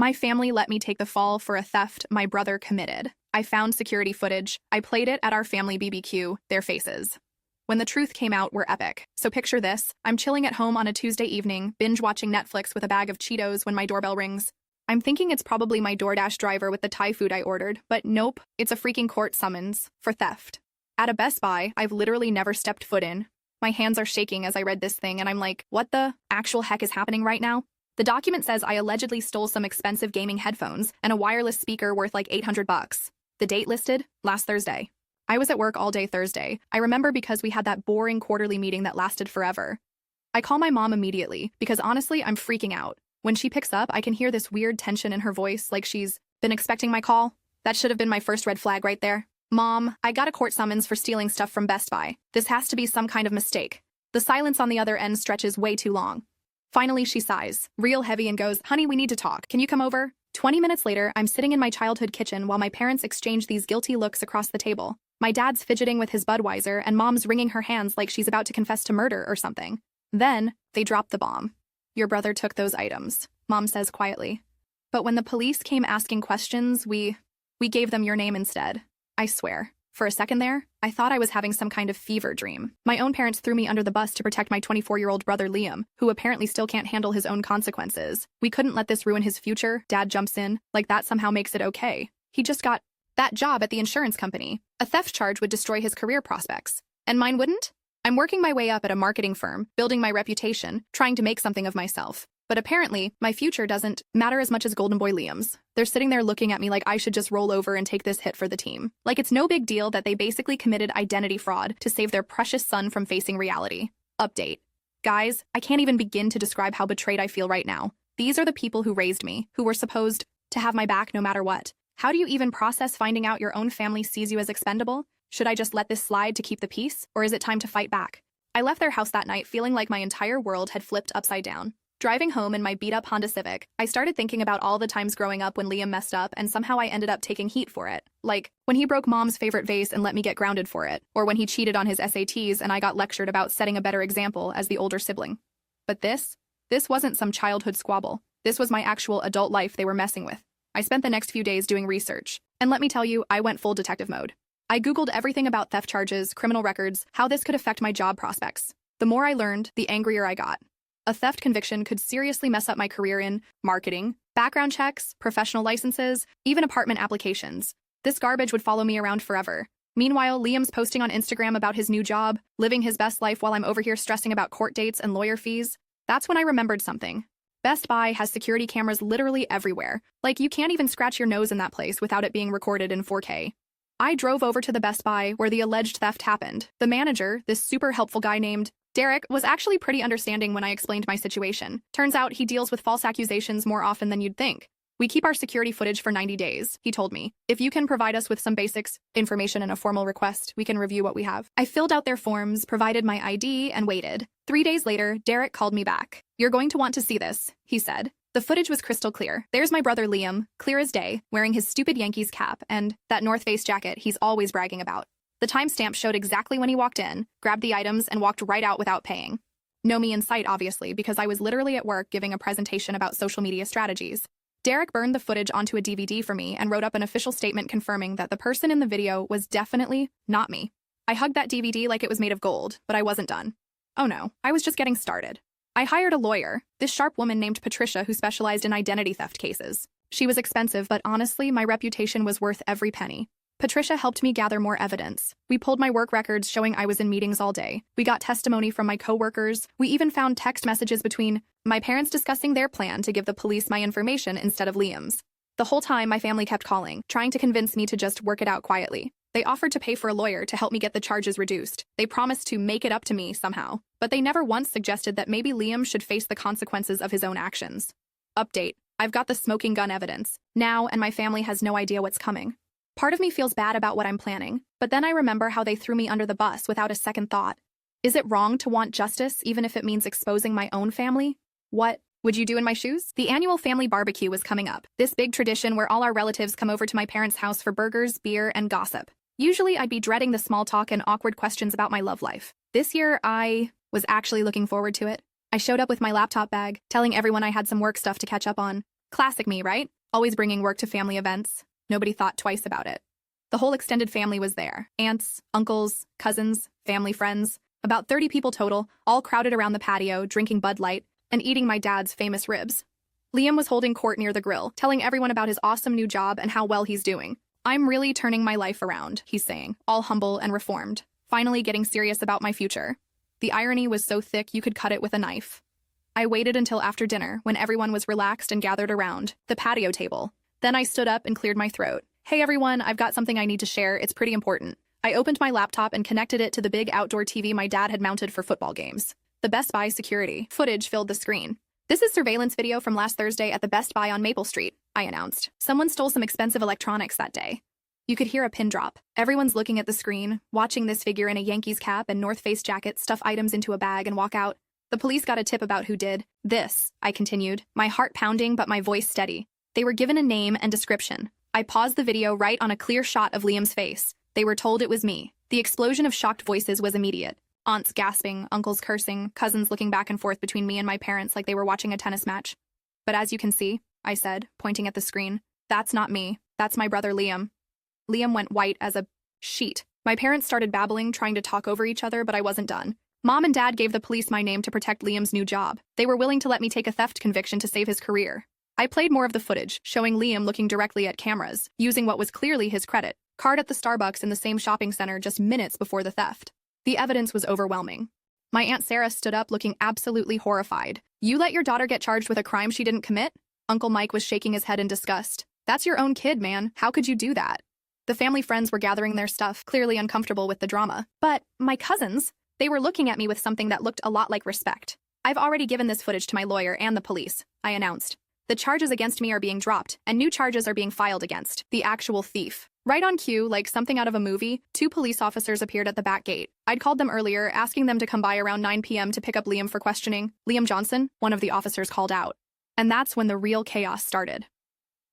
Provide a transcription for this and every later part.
My family let me take the fall for a theft my brother committed. I found security footage. I played it at our family BBQ, their faces. When the truth came out, were epic. So picture this. I'm chilling at home on a Tuesday evening, binge-watching Netflix with a bag of Cheetos when my doorbell rings. I'm thinking it's probably my DoorDash driver with the Thai food I ordered, but nope, it's a freaking court summons for theft. At a Best Buy I've literally never stepped foot in. My hands are shaking as I read this thing, and I'm like, what the actual heck is happening right now? The document says I allegedly stole some expensive gaming headphones and a wireless speaker worth like $800. The date listed? Last Thursday. I was at work all day Thursday. I remember because we had that boring quarterly meeting that lasted forever. I call my mom immediately because honestly, I'm freaking out. When she picks up, I can hear this weird tension in her voice, like she's been expecting my call. That should have been my first red flag right there. Mom, I got a court summons for stealing stuff from Best Buy. This has to be some kind of mistake. The silence on the other end stretches way too long. Finally, she sighs, real heavy, and goes, honey, we need to talk. Can you come over? 20 minutes later, I'm sitting in my childhood kitchen while my parents exchange these guilty looks across the table. My dad's fidgeting with his Budweiser, and mom's wringing her hands like she's about to confess to murder or something. Then, they drop the bomb. Your brother took those items, mom says quietly. But when the police came asking questions, we gave them your name instead. I swear. For a second there, I thought I was having some kind of fever dream. My own parents threw me under the bus to protect my 24-year-old brother Liam, who apparently still can't handle his own consequences. We couldn't let this ruin his future. Dad jumps in, like that somehow makes it okay. He just got that job at the insurance company. A theft charge would destroy his career prospects. And mine wouldn't? I'm working my way up at a marketing firm, building my reputation, trying to make something of myself. But apparently, my future doesn't matter as much as Golden Boy Liam's. They're sitting there looking at me like I should just roll over and take this hit for the team. Like it's no big deal that they basically committed identity fraud to save their precious son from facing reality. Update. Guys, I can't even begin to describe how betrayed I feel right now. These are the people who raised me, who were supposed to have my back no matter what. How do you even process finding out your own family sees you as expendable? Should I just let this slide to keep the peace, or is it time to fight back? I left their house that night feeling like my entire world had flipped upside down. Driving home in my beat-up Honda Civic, I started thinking about all the times growing up when Liam messed up and somehow I ended up taking heat for it. Like, when he broke mom's favorite vase and let me get grounded for it, or when he cheated on his SATs and I got lectured about setting a better example as the older sibling. But this wasn't some childhood squabble. This was my actual adult life they were messing with. I spent the next few days doing research, and let me tell you, I went full detective mode. I Googled everything about theft charges, criminal records, how this could affect my job prospects. The more I learned, the angrier I got. A theft conviction could seriously mess up my career in marketing, background checks, professional licenses, even apartment applications. This garbage would follow me around forever. Meanwhile, Liam's posting on Instagram about his new job, living his best life while I'm over here stressing about court dates and lawyer fees. That's when I remembered something. Best Buy has security cameras literally everywhere. Like, you can't even scratch your nose in that place without it being recorded in 4K. I drove over to the Best Buy where the alleged theft happened. The manager, this super helpful guy named Derek, was actually pretty understanding when I explained my situation. Turns out he deals with false accusations more often than you'd think. We keep our security footage for 90 days, he told me. If you can provide us with some basics, information and a formal request, we can review what we have. I filled out their forms, provided my ID, and waited. 3 days later, Derek called me back. You're going to want to see this, he said. The footage was crystal clear. There's my brother Liam, clear as day, wearing his stupid Yankees cap and that North Face jacket he's always bragging about. The timestamp showed exactly when he walked in, grabbed the items, and walked right out without paying. No me in sight, obviously, because I was literally at work giving a presentation about social media strategies. Derek burned the footage onto a DVD for me and wrote up an official statement confirming that the person in the video was definitely not me. I hugged that DVD like it was made of gold, but I wasn't done. Oh no, I was just getting started. I hired a lawyer, this sharp woman named Patricia who specialized in identity theft cases. She was expensive, but honestly, my reputation was worth every penny. Patricia helped me gather more evidence. We pulled my work records showing I was in meetings all day. We got testimony from my coworkers. We even found text messages between my parents discussing their plan to give the police my information instead of Liam's. The whole time, my family kept calling, trying to convince me to just work it out quietly. They offered to pay for a lawyer to help me get the charges reduced. They promised to make it up to me somehow. But they never once suggested that maybe Liam should face the consequences of his own actions. Update. I've got the smoking gun evidence now, and my family has no idea what's coming. Part of me feels bad about what I'm planning, but then I remember how they threw me under the bus without a second thought. Is it wrong to want justice even if it means exposing my own family? What would you do in my shoes? The annual family barbecue was coming up, this big tradition where all our relatives come over to my parents' house for burgers, beer, and gossip. Usually I'd be dreading the small talk and awkward questions about my love life. This year, I was actually looking forward to it. I showed up with my laptop bag, telling everyone I had some work stuff to catch up on. Classic me, right? Always bringing work to family events. Nobody thought twice about it. The whole extended family was there. Aunts, uncles, cousins, family friends. About 30 people total, all crowded around the patio, drinking Bud Light and eating my dad's famous ribs. Liam was holding court near the grill, telling everyone about his awesome new job and how well he's doing. I'm really turning my life around, he's saying, all humble and reformed, finally getting serious about my future. The irony was so thick you could cut it with a knife. I waited until after dinner, when everyone was relaxed and gathered around the patio table. Then I stood up and cleared my throat. Hey everyone, I've got something I need to share, it's pretty important. I opened my laptop and connected it to the big outdoor TV my dad had mounted for football games. The Best Buy security footage filled the screen. This is surveillance video from last Thursday at the Best Buy on Maple Street, I announced. Someone stole some expensive electronics that day. You could hear a pin drop. Everyone's looking at the screen, watching this figure in a Yankees cap and North Face jacket stuff items into a bag and walk out. The police got a tip about who did this, I continued, my heart pounding but my voice steady. They were given a name and description. I paused the video right on a clear shot of Liam's face. They were told it was me. The explosion of shocked voices was immediate. Aunts gasping, uncles cursing, cousins looking back and forth between me and my parents like they were watching a tennis match. But as you can see, I said, pointing at the screen, that's not me. That's my brother Liam. Liam went white as a sheet. My parents started babbling, trying to talk over each other, but I wasn't done. Mom and Dad gave the police my name to protect Liam's new job. They were willing to let me take a theft conviction to save his career. I played more of the footage, showing Liam looking directly at cameras, using what was clearly his credit card at the Starbucks in the same shopping center just minutes before the theft. The evidence was overwhelming. My Aunt Sarah stood up looking absolutely horrified. You let your daughter get charged with a crime she didn't commit? Uncle Mike was shaking his head in disgust. That's your own kid, man. How could you do that? The family friends were gathering their stuff, clearly uncomfortable with the drama. But my cousins, they were looking at me with something that looked a lot like respect. I've already given this footage to my lawyer and the police, I announced. The charges against me are being dropped, and new charges are being filed against the actual thief. Right on cue, like something out of a movie, 2 police officers appeared at the back gate. I'd called them earlier, asking them to come by around 9 p.m. to pick up Liam for questioning. Liam Johnson, one of the officers called out. And that's when the real chaos started.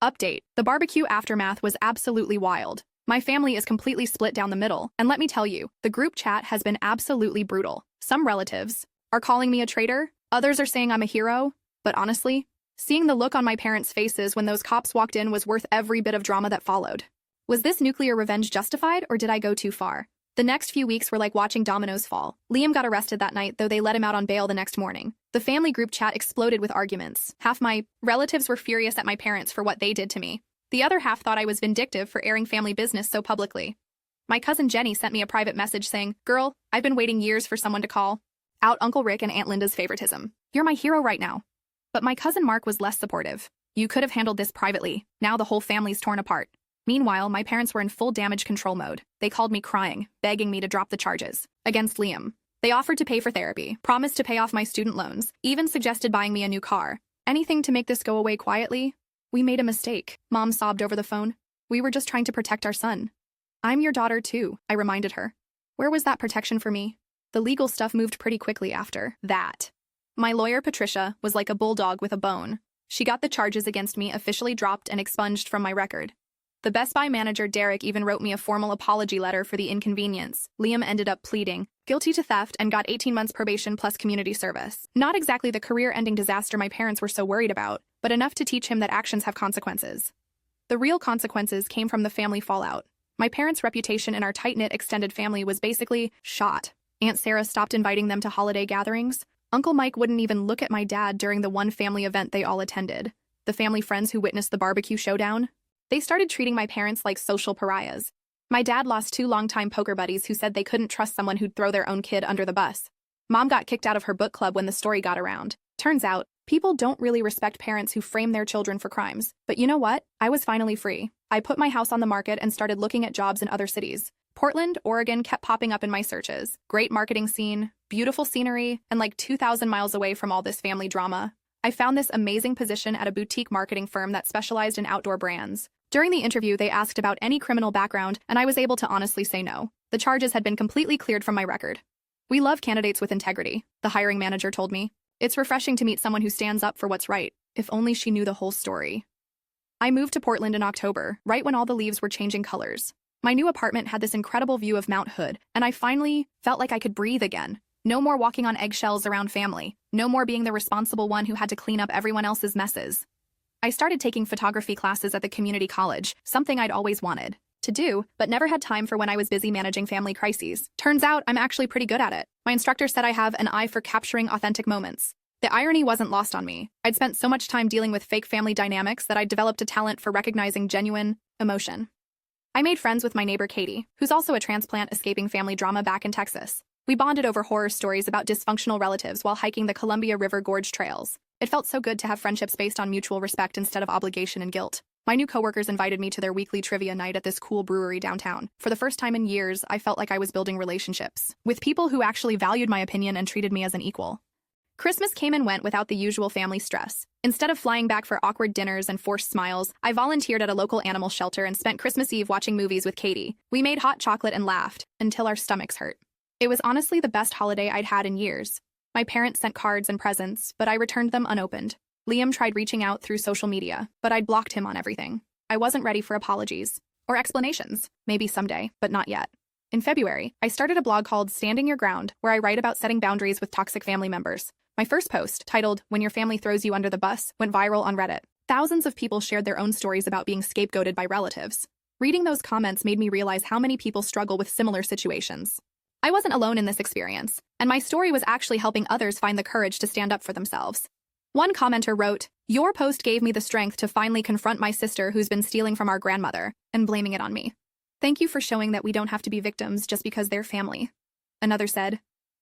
Update. The barbecue aftermath was absolutely wild. My family is completely split down the middle, and let me tell you, the group chat has been absolutely brutal. Some relatives are calling me a traitor, others are saying I'm a hero, but honestly, seeing the look on my parents' faces when those cops walked in was worth every bit of drama that followed. Was this nuclear revenge justified, or did I go too far? The next few weeks were like watching dominoes fall. Liam got arrested that night, though they let him out on bail the next morning. The family group chat exploded with arguments. Half my relatives were furious at my parents for what they did to me. The other half thought I was vindictive for airing family business so publicly. My cousin Jenny sent me a private message saying, "Girl, I've been waiting years for someone to call out Uncle Rick and Aunt Linda's favoritism. You're my hero right now." But my cousin Mark was less supportive. "You could have handled this privately. Now the whole family's torn apart." Meanwhile, my parents were in full damage control mode. They called me crying, begging me to drop the charges against Liam. They offered to pay for therapy, promised to pay off my student loans, even suggested buying me a new car. Anything to make this go away quietly. "We made a mistake," Mom sobbed over the phone. "We were just trying to protect our son." "I'm your daughter too," I reminded her. Where was that protection for me? The legal stuff moved pretty quickly after that. My lawyer, Patricia, was like a bulldog with a bone. She got the charges against me officially dropped and expunged from my record. The Best Buy manager, Derek, even wrote me a formal apology letter for the inconvenience. Liam ended up pleading guilty to theft and got 18 months probation plus community service. Not exactly the career-ending disaster my parents were so worried about, but enough to teach him that actions have consequences. The real consequences came from the family fallout. My parents' reputation in our tight-knit extended family was basically shot. Aunt Sarah stopped inviting them to holiday gatherings. Uncle Mike wouldn't even look at my dad during the one family event they all attended. The family friends who witnessed the barbecue showdown, they started treating my parents like social pariahs. My dad lost 2 longtime poker buddies who said they couldn't trust someone who'd throw their own kid under the bus. Mom got kicked out of her book club when the story got around. Turns out, people don't really respect parents who frame their children for crimes. But you know what? I was finally free. I put my house on the market and started looking at jobs in other cities. Portland, Oregon kept popping up in my searches. Great marketing scene, beautiful scenery, and like 2,000 miles away from all this family drama. I found this amazing position at a boutique marketing firm that specialized in outdoor brands. During the interview, they asked about any criminal background, and I was able to honestly say no. The charges had been completely cleared from my record. "We love candidates with integrity," the hiring manager told me. "It's refreshing to meet someone who stands up for what's right." If only she knew the whole story. I moved to Portland in October, right when all the leaves were changing colors. My new apartment had this incredible view of Mount Hood, and I finally felt like I could breathe again. No more walking on eggshells around family. No more being the responsible one who had to clean up everyone else's messes. I started taking photography classes at the community college, something I'd always wanted to do, but never had time for when I was busy managing family crises. Turns out I'm actually pretty good at it. My instructor said I have an eye for capturing authentic moments. The irony wasn't lost on me. I'd spent so much time dealing with fake family dynamics that I'd developed a talent for recognizing genuine emotion. I made friends with my neighbor Katie, who's also a transplant escaping family drama back in Texas. We bonded over horror stories about dysfunctional relatives while hiking the Columbia River Gorge trails. It felt so good to have friendships based on mutual respect instead of obligation and guilt. My new coworkers invited me to their weekly trivia night at this cool brewery downtown. For the first time in years, I felt like I was building relationships with people who actually valued my opinion and treated me as an equal. Christmas came and went without the usual family stress. Instead of flying back for awkward dinners and forced smiles, I volunteered at a local animal shelter and spent Christmas Eve watching movies with Katie. We made hot chocolate and laughed until our stomachs hurt. It was honestly the best holiday I'd had in years. My parents sent cards and presents, but I returned them unopened. Liam tried reaching out through social media, but I'd blocked him on everything. I wasn't ready for apologies or explanations. Maybe someday, but not yet. In February, I started a blog called Standing Your Ground, where I write about setting boundaries with toxic family members. My first post, titled When Your Family Throws You Under the Bus, went viral on Reddit. Thousands of people shared their own stories about being scapegoated by relatives. Reading those comments made me realize how many people struggle with similar situations. I wasn't alone in this experience, and my story was actually helping others find the courage to stand up for themselves. One commenter wrote, "Your post gave me the strength to finally confront my sister who's been stealing from our grandmother and blaming it on me. Thank you for showing that we don't have to be victims just because they're family." Another said,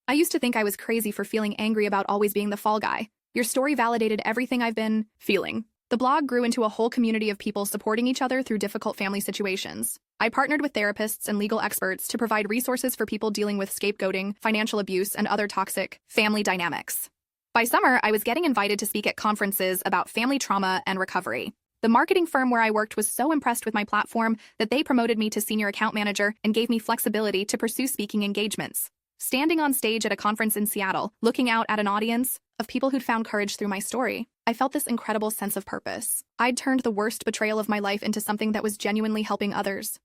"I used to think I was crazy for feeling angry about always being the fall guy. Your story validated everything I've been feeling." The blog grew into a whole community of people supporting each other through difficult family situations. I partnered with therapists and legal experts to provide resources for people dealing with scapegoating, financial abuse, and other toxic family dynamics. By summer, I was getting invited to speak at conferences about family trauma and recovery. The marketing firm where I worked was so impressed with my platform that they promoted me to senior account manager and gave me flexibility to pursue speaking engagements. Standing on stage at a conference in Seattle, looking out at an audience of people who'd found courage through my story, I felt this incredible sense of purpose. I'd turned the worst betrayal of my life into something that was genuinely helping others.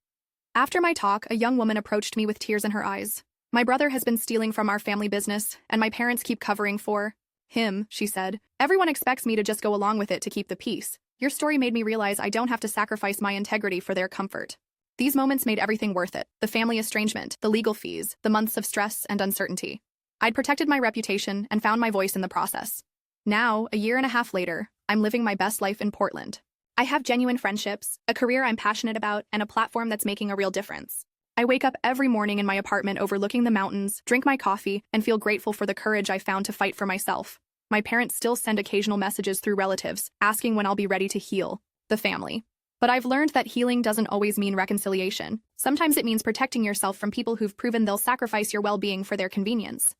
After my talk, a young woman approached me with tears in her eyes. "My brother has been stealing from our family business, and my parents keep covering for him," she said. "Everyone expects me to just go along with it to keep the peace. Your story made me realize I don't have to sacrifice my integrity for their comfort." These moments made everything worth it: the family estrangement, the legal fees, the months of stress and uncertainty. I'd protected my reputation and found my voice in the process. Now, a year and a half later, I'm living my best life in Portland. I have genuine friendships, a career I'm passionate about, and a platform that's making a real difference. I wake up every morning in my apartment overlooking the mountains, drink my coffee, and feel grateful for the courage I found to fight for myself. My parents still send occasional messages through relatives, asking when I'll be ready to heal the family. But I've learned that healing doesn't always mean reconciliation. Sometimes it means protecting yourself from people who've proven they'll sacrifice your well-being for their convenience.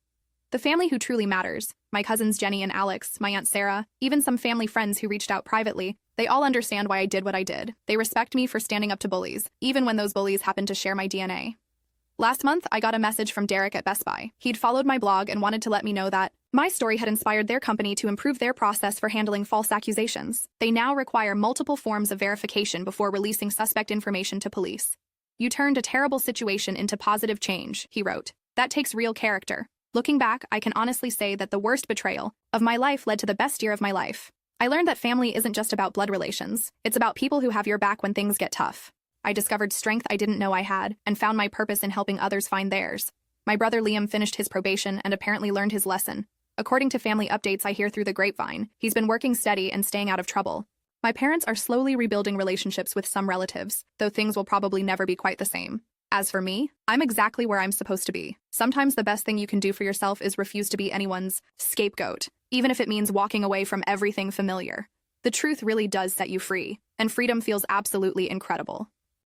The family who truly matters, my cousins Jenny and Alex, my Aunt Sarah, even some family friends who reached out privately, they all understand why I did what I did. They respect me for standing up to bullies, even when those bullies happen to share my DNA. Last month, I got a message from Derek at Best Buy. He'd followed my blog and wanted to let me know that my story had inspired their company to improve their process for handling false accusations. They now require multiple forms of verification before releasing suspect information to police. "You turned a terrible situation into positive change," he wrote. "That takes real character." Looking back, I can honestly say that the worst betrayal of my life led to the best year of my life. I learned that family isn't just about blood relations. It's about people who have your back when things get tough. I discovered strength I didn't know I had and found my purpose in helping others find theirs. My brother Liam finished his probation and apparently learned his lesson. According to family updates I hear through the grapevine, he's been working steady and staying out of trouble. My parents are slowly rebuilding relationships with some relatives, though things will probably never be quite the same. As for me, I'm exactly where I'm supposed to be. Sometimes the best thing you can do for yourself is refuse to be anyone's scapegoat, even if it means walking away from everything familiar. The truth really does set you free, and freedom feels absolutely incredible.